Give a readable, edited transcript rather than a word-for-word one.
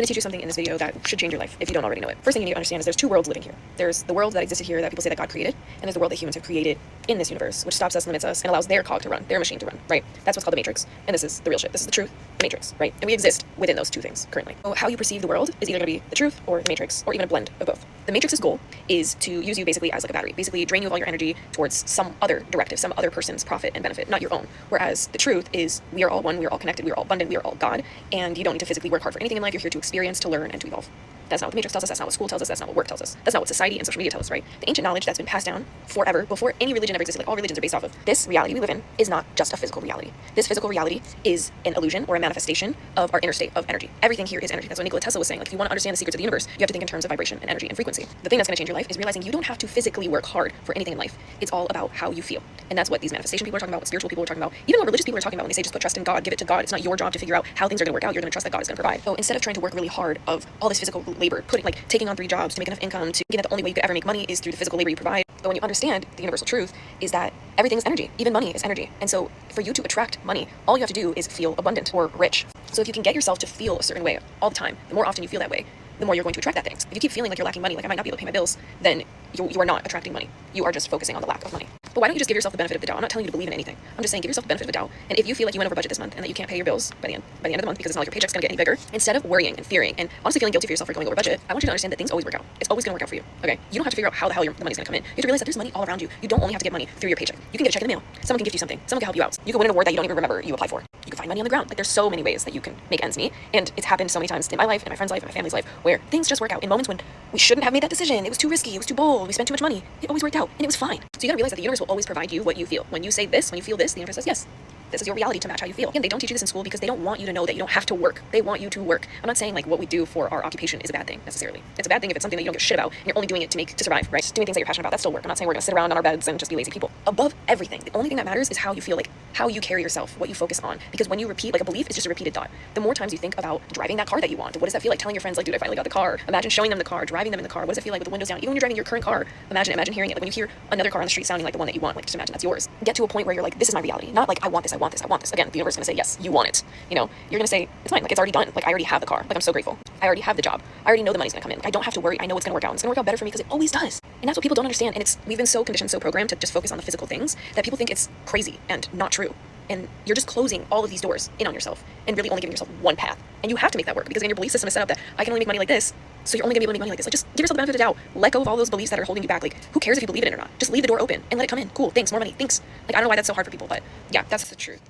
I'm going to teach you something in this video that should change your life if you don't already know it. First thing you need to understand is there's two worlds living here. There's the world that existed here that people say that God created, and there's the world that humans have created in this universe, which stops us, limits us, and allows their cog to run, their machine to run, right? That's what's called the Matrix, and this is the real shit. This is the truth, the Matrix, right? And we exist within those two things currently. So how you perceive the world is either going to be the truth or the Matrix, or even a blend of both. The Matrix's goal is to use you basically as like a battery, basically drain you of all your energy towards some other directive, some other person's profit and benefit, not your own. Whereas the truth is we are all one, we are all connected, we are all abundant, we are all God, and you don't need to physically work hard for anything in life. You're here to experience, to learn, and to evolve. That's not what the Matrix tells us, that's not what school tells us, that's not what work tells us, that's not what society and social media tells us, right? The ancient knowledge that's been passed down forever, before any religion ever existed, like all religions are based off of. This reality we live in is not just a physical reality. This physical reality is an illusion or a manifestation of our inner state of energy. Everything here is energy. That's what Nikola Tesla was saying. Like, if you want to understand the secrets of the universe, you have to think in terms of vibration and energy and frequency. The thing that's going to change your life is realizing you don't have to physically work hard for anything in life. It's all about how you feel. And that's what these manifestation people are talking about, what spiritual people are talking about, even what religious people are talking about when they say just put trust in God, give it to God. It's not your job to figure out how things are going to work out. You're going to trust that God is going to provide. So instead of trying to work really hard of all this physical labor, taking on 3 jobs to make enough income, to get the only way you could ever make money is through the physical labor you provide. But when you understand the universal truth is that everything is energy, even money is energy. And so for you to attract money, all you have to do is feel abundant or rich. So if you can get yourself to feel a certain way all the time, the more often you feel that way, the more you're going to attract that thing. If you keep feeling like you're lacking money, like I might not be able to pay my bills, then you are not attracting money. You are just focusing on the lack of money. But why don't you just give yourself the benefit of the doubt? I'm not telling you to believe in anything. I'm just saying give yourself the benefit of the doubt. And if you feel like you went over budget this month and that you can't pay your bills by the end of the month because it's not like your paycheck's gonna get any bigger, instead of worrying and fearing and honestly feeling guilty for yourself for going over budget, I want you to understand that things always work out. It's always gonna work out for you. Okay? You don't have to figure out how the hell the money's gonna come in. You have to realize that there's money all around you. You don't only have to get money through your paycheck. You can get a check in the mail. Someone can gift you something. Someone can help you out. You can win an award that you don't even remember you applied for. You can find money on the ground. Like, there's so many ways that you can make ends meet. And it's happened so many times in my life, in my friend's life, in my family's life, where things just work out in moments when we shouldn't have made that decision. It was too risky. It was too bold. We spent too much money. It always worked out and it was fine. So you gotta realize that the universe will always provide you what you feel. When you say this, when you feel this, the universe says yes. This is your reality to match how you feel. Again, they don't teach you this in school because they don't want you to know that you don't have to work. They want you to work. I'm not saying like what we do for our occupation is a bad thing necessarily. It's a bad thing if it's something that you don't give a shit about and you're only doing it to survive, right? Just doing things that you're passionate about, that's still work. I'm not saying we're gonna sit around on our beds and just be lazy people. Above everything, the only thing that matters is how you feel, like how you carry yourself, what you focus on. Because when you repeat, like a belief is just a repeated thought. The more times you think about driving that car that you want, what does that feel like? Telling your friends like, dude, I finally got the car. Imagine showing them the car, driving them in the car. What does it feel like with the windows down? Even when you're driving your current car, imagine hearing it. Like when you hear another car on the street sounding like the one that you want, like just imagine that's yours. Get to a point where you're like, this is my reality. Not like I want this, I want this, I want this. Again, the universe is gonna say yes, you want it. You know, you're gonna say it's fine, like it's already done. Like I already have the car. Like I'm so grateful. I already have the job. I already know the money's gonna come in. Like, I don't have to worry. I know it's gonna work out. And it's gonna work out better for me because it always does. And that's what people don't understand. And we've been so conditioned, so programmed to just focus on the physical things that people think it's crazy and not true. And you're just closing all of these doors in on yourself and really only giving yourself one path. And you have to make that work because again, your belief system is set up that I can only make money like this. So you're only gonna be able to make money like this. Like just give yourself the benefit of the doubt. Let go of all those beliefs that are holding you back. Like who cares if you believe in it or not? Just leave the door open and let it come in. Cool. Thanks. More money. Thanks. Like I don't know why that's so hard for people, but yeah, that's the truth.